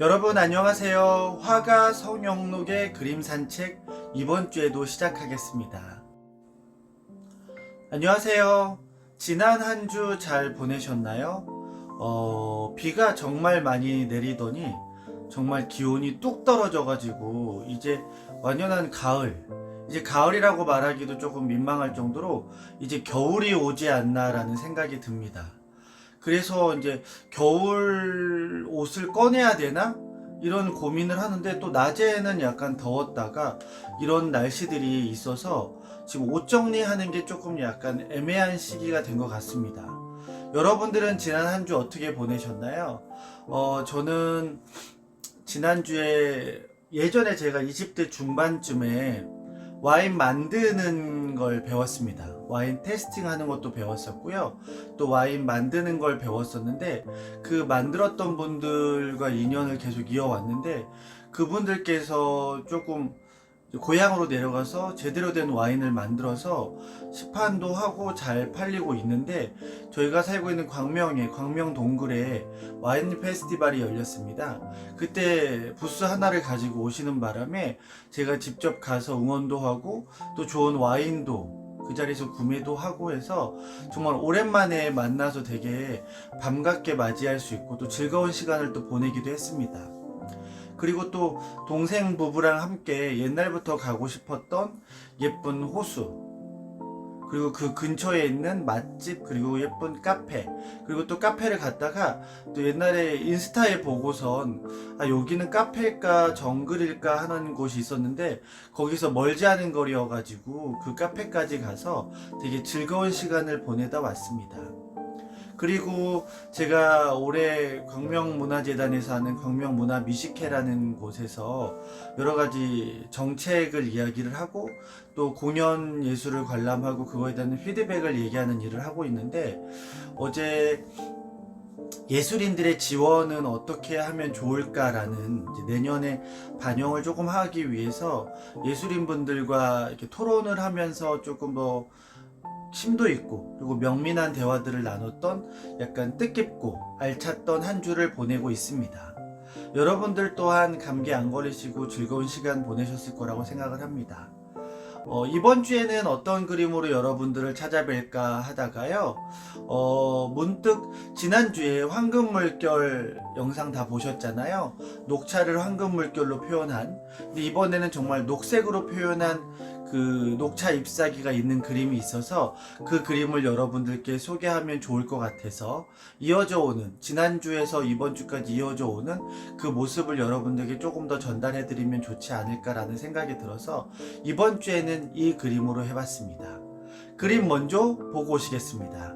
여러분 안녕하세요. 화가 성영록의 그림 산책 이번 주에도 시작하겠습니다. 안녕하세요. 지난 한 주 잘 보내셨나요? 비가 정말 많이 내리더니 정말 기온이 뚝 떨어져가지고 이제 완연한 가을, 이제 가을이라고 말하기도 조금 민망할 정도로 이제 겨울이 오지 않나라는 생각이 듭니다. 그래서 이제 겨울 옷을 꺼내야 되나? 이런 고민을 하는데 또 낮에는 약간 더웠다가 이런 날씨들이 있어서 지금 옷 정리하는 게 조금 약간 애매한 시기가 된 것 같습니다. 여러분들은 지난 한 주 어떻게 보내셨나요? 저는 지난주에 예전에 제가 20대 중반쯤에 와인 만드는 걸 배웠습니다. 와인 테스팅 하는 것도 배웠었고요. 또 와인 만드는 걸 배웠었는데 그 만들었던 분들과 인연을 계속 이어왔는데 그분들께서 조금 고향으로 내려가서 제대로 된 와인을 만들어서 시판도 하고 잘 팔리고 있는데 저희가 살고 있는 광명 동굴에 와인 페스티벌이 열렸습니다. 그때 부스 하나를 가지고 오시는 바람에 제가 직접 가서 응원도 하고 또 좋은 와인도 그 자리에서 구매도 하고 해서 정말 오랜만에 만나서 되게 반갑게 맞이할 수 있고 또 즐거운 시간을 또 보내기도 했습니다. 그리고 또 동생 부부랑 함께 옛날부터 가고 싶었던 예쁜 호수, 그리고 그 근처에 있는 맛집, 그리고 예쁜 카페, 그리고 또 카페를 갔다가 또 옛날에 인스타에 보고선 여기는 카페일까 정글일까 하는 곳이 있었는데 거기서 멀지 않은 거리여가지고 그 카페까지 가서 되게 즐거운 시간을 보내다 왔습니다. 그리고 제가 올해 광명문화재단에서 하는 광명문화뮤지케라는 곳에서 여러가지 정책을 이야기를 하고 또 공연 예술을 관람하고 그거에 대한 피드백을 얘기하는 일을 하고 있는데 어제 예술인들의 지원은 어떻게 하면 좋을까라는 내년에 반영을 조금 하기 위해서 예술인분들과 이렇게 토론을 하면서 조금 더 심도 있고 그리고 명민한 대화들을 나눴던 약간 뜻깊고 알찼던 한 주를 보내고 있습니다. 여러분들 또한 감기 안 걸리시고 즐거운 시간 보내셨을 거라고 생각을 합니다. 이번 주에는 어떤 그림으로 여러분들을 찾아뵐까 하다가요. 문득 지난주에 황금물결 영상 다 보셨잖아요. 녹차를 황금물결로 표현한, 근데 이번에는 정말 녹색으로 표현한 그 녹차 잎사귀가 있는 그림이 있어서 그 그림을 여러분들께 소개하면 좋을 것 같아서 이어져 오는, 지난주에서 이번 주까지 이어져 오는 그 모습을 여러분들께 조금 더 전달해 드리면 좋지 않을까라는 생각이 들어서 이번 주에는 이 그림으로 해봤습니다. 그림 먼저 보고 오시겠습니다.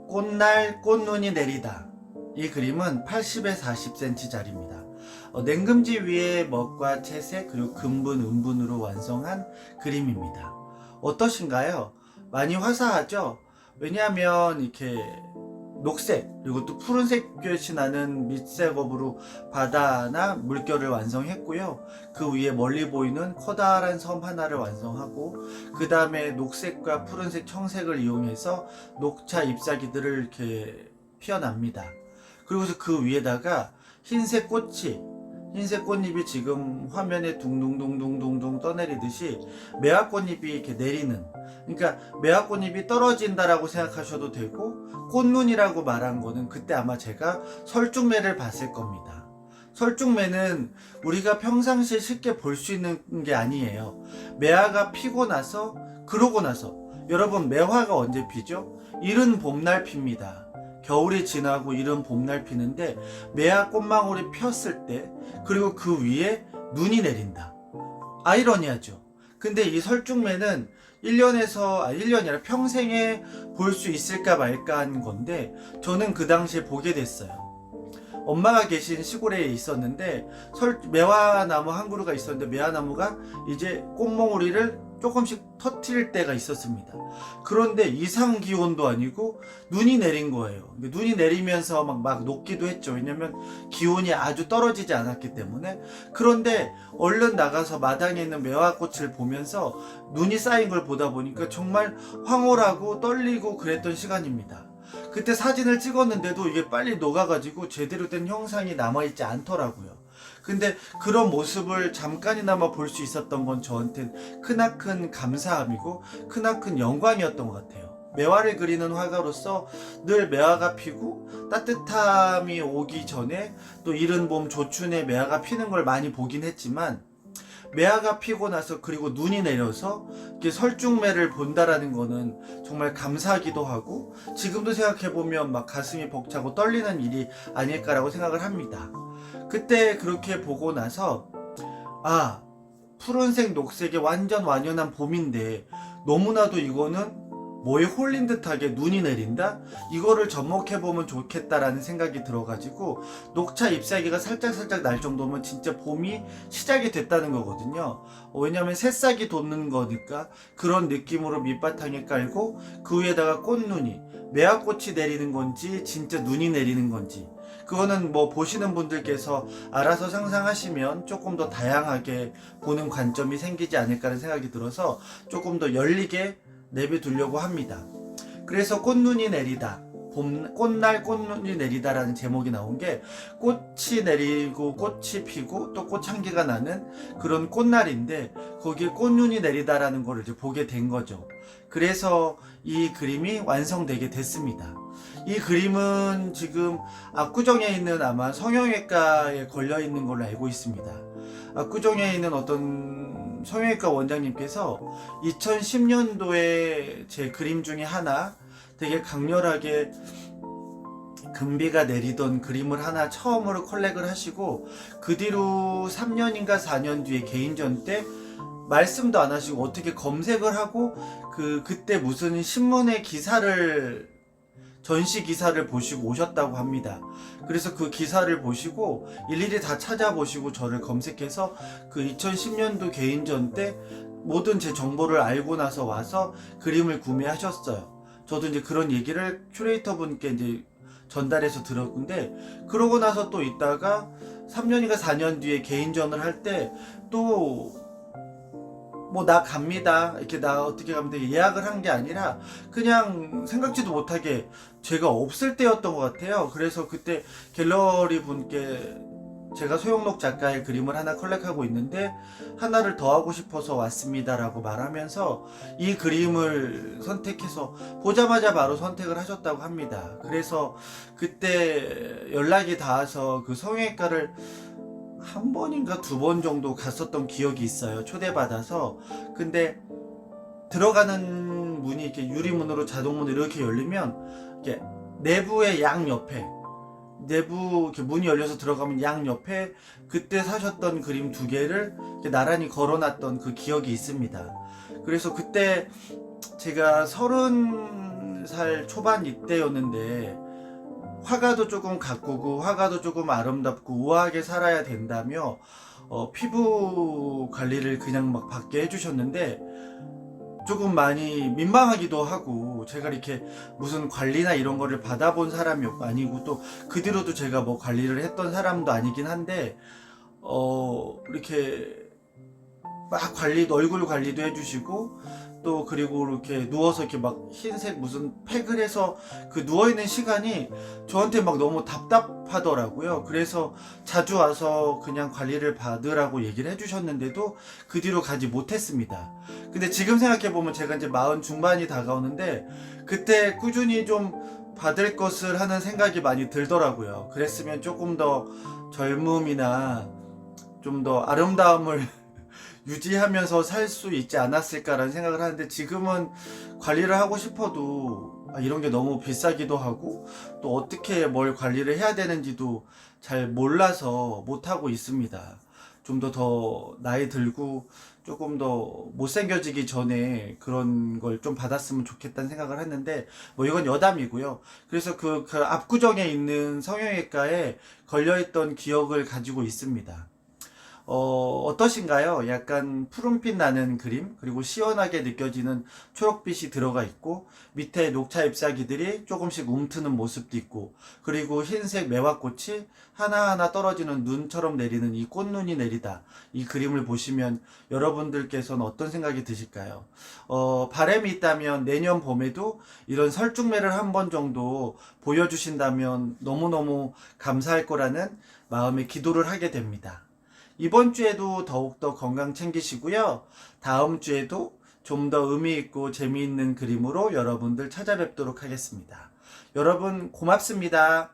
꽃날 꽃눈이 내리다. 이 그림은 80에 40cm 짜리입니다. 냉금지 위에 먹과 채색 그리고 금분 음분으로 완성한 그림입니다. 어떠신가요? 많이 화사하죠? 왜냐하면 이렇게 녹색 그리고 또 푸른색볕이 나는 밑색업으로 바다나 물결을 완성했고요. 그 위에 멀리 보이는 커다란 섬 하나를 완성하고 그 다음에 녹색과 푸른색, 청색을 이용해서 녹차 잎사귀들을 이렇게 피어납니다. 그리고서 그 위에다가 흰색 꽃잎이 지금 화면에 둥둥둥둥둥둥 떠내리듯이 매화꽃잎이 이렇게 내리는, 그러니까 매화꽃잎이 떨어진다라고 생각하셔도 되고 꽃눈이라고 말한 거는 그때 아마 제가 설중매를 봤을 겁니다. 설중매는 우리가 평상시에 쉽게 볼 수 있는 게 아니에요. 매화가 피고 나서, 그러고 나서, 여러분 매화가 언제 피죠? 이른 봄날 핍니다. 겨울이 지나고 이른 봄날 피는데 매화 꽃망울이 폈을 때 그리고 그 위에 눈이 내린다. 아이러니하죠. 근데 이 설중매는 1년이 아니라 평생에 볼 수 있을까 말까 한 건데 저는 그 당시에 보게 됐어요. 엄마가 계신 시골에 있었는데 매화나무 한 그루가 있었는데 매화나무가 이제 꽃몽우리를 조금씩 터트릴 때가 있었습니다. 그런데 이상 기온도 아니고 눈이 내린 거예요. 눈이 내리면서 막 녹기도 했죠. 왜냐면 기온이 아주 떨어지지 않았기 때문에. 그런데 얼른 나가서 마당에 있는 매화꽃을 보면서 눈이 쌓인 걸 보다 보니까 정말 황홀하고 떨리고 그랬던 시간입니다. 그때 사진을 찍었는데도 이게 빨리 녹아가지고 제대로 된 형상이 남아있지 않더라고요. 근데 그런 모습을 잠깐이나마 볼 수 있었던 건 저한텐 크나큰 감사함이고 크나큰 영광이었던 것 같아요. 매화를 그리는 화가로서 늘 매화가 피고 따뜻함이 오기 전에 또 이른 봄 조춘에 매화가 피는 걸 많이 보긴 했지만, 매화가 피고 나서 그리고 눈이 내려서 이렇게 설중매를 본다라는 거는 정말 감사하기도 하고, 지금도 생각해보면 막 가슴이 벅차고 떨리는 일이 아닐까라고 생각을 합니다. 그때 그렇게 보고 나서 아, 푸른색 녹색의 완전 완연한 봄인데 너무나도 이거는 뭐에 홀린 듯하게 눈이 내린다? 이거를 접목해보면 좋겠다라는 생각이 들어가지고 녹차 잎사귀가 살짝살짝 날 정도면 진짜 봄이 시작이 됐다는 거거든요. 왜냐면 새싹이 돋는 거니까 그런 느낌으로 밑바탕에 깔고 그 위에다가 꽃눈이, 매화꽃이 내리는 건지 진짜 눈이 내리는 건지 그거는 뭐 보시는 분들께서 알아서 상상하시면 조금 더 다양하게 보는 관점이 생기지 않을까라는 생각이 들어서 조금 더 열리게 내비두려고 합니다. 그래서 꽃눈이 내리다, 꽃날 꽃눈이 내리다라는 제목이 나온 게 꽃이 내리고 꽃이 피고 또 꽃향기가 나는 그런 꽃날인데 거기에 꽃눈이 내리다라는 걸 이제 보게 된 거죠. 그래서 이 그림이 완성되게 됐습니다. 이 그림은 지금 압구정에 있는 아마 성형외과에 걸려 있는 걸로 알고 있습니다. 압구정에 있는 어떤 성형외과 원장님께서 2010년도에 제 그림 중에 하나 되게 강렬하게 금비가 내리던 그림을 하나 처음으로 컬렉을 하시고 그 뒤로 3년인가 4년 뒤에 개인전 때 말씀도 안 하시고 어떻게 검색을 하고 그때 무슨 신문의 기사를 전시 기사를 보시고 오셨다고 합니다. 그래서 그 기사를 보시고 일일이 다 찾아보시고 저를 검색해서 그 2010년도 개인전 때 모든 제 정보를 알고 나서 와서 그림을 구매하셨어요. 저도 이제 그런 얘기를 큐레이터 분께 이제 전달해서 들었는데, 그러고 나서 또 있다가 3년인가 4년 뒤에 개인전을 할 때 또 뭐 나 갑니다 이렇게 나 어떻게 가면 되게 예약을 한 게 아니라 그냥 생각지도 못하게 제가 없을 때였던 것 같아요. 그래서 그때 갤러리 분께 제가 소영록 작가의 그림을 하나 컬렉하고 있는데 하나를 더 하고 싶어서 왔습니다 라고 말하면서 이 그림을 선택해서 보자마자 바로 선택을 하셨다고 합니다. 그래서 그때 연락이 닿아서 그 성형외과를 한 번인가 두 번 정도 갔었던 기억이 있어요. 초대받아서. 근데 들어가는 문이 이렇게 유리문으로 자동문으로 이렇게 열리면 이렇게 내부의 양 옆에 내부 이렇게 문이 열려서 들어가면 양 옆에 그때 사셨던 그림 두 개를 이렇게 나란히 걸어놨던 그 기억이 있습니다. 그래서 그때 제가 30살 초반 이때였는데 화가도 조금 가꾸고 화가도 조금 아름답고 우아하게 살아야 된다며 피부 관리를 그냥 막 받게 해주셨는데 조금 많이 민망하기도 하고, 제가 이렇게 무슨 관리나 이런 거를 받아본 사람이 아니고 또 그 뒤로도 제가 뭐 관리를 했던 사람도 아니긴 한데 이렇게 막 얼굴 관리도 해주시고 또 그리고 이렇게 누워서 이렇게 막 흰색 무슨 팩을 해서 그 누워있는 시간이 저한테 막 너무 답답하더라고요. 그래서 자주 와서 그냥 관리를 받으라고 얘기를 해주셨는데도 그 뒤로 가지 못했습니다. 근데 지금 생각해보면 제가 이제 40 중반이 다가오는데 그때 꾸준히 좀 받을 것을 하는 생각이 많이 들더라고요. 그랬으면 조금 더 젊음이나 좀 더 아름다움을 유지하면서 살 수 있지 않았을까라는 생각을 하는데, 지금은 관리를 하고 싶어도 이런 게 너무 비싸기도 하고 또 어떻게 뭘 관리를 해야 되는지도 잘 몰라서 못하고 있습니다. 좀 더 나이 들고 조금 더 못생겨지기 전에 그런 걸 좀 받았으면 좋겠다는 생각을 했는데 뭐 이건 여담이고요. 그래서 그 압구정에 있는 성형외과에 걸려있던 기억을 가지고 있습니다. 어떠신가요? 약간 푸른빛 나는 그림, 그리고 시원하게 느껴지는 초록빛이 들어가 있고, 밑에 녹차 잎사귀들이 조금씩 움트는 모습도 있고, 그리고 흰색 매화꽃이 하나하나 떨어지는 눈처럼 내리는 이 꽃눈이 내리다. 이 그림을 보시면 여러분들께서는 어떤 생각이 드실까요? 바람이 있다면 내년 봄에도 이런 설중매를 한 번 정도 보여주신다면 너무너무 감사할 거라는 마음의 기도를 하게 됩니다. 이번 주에도 더욱더 건강 챙기시고요. 다음 주에도 좀 더 의미 있고 재미있는 그림으로 여러분들 찾아뵙도록 하겠습니다. 여러분 고맙습니다.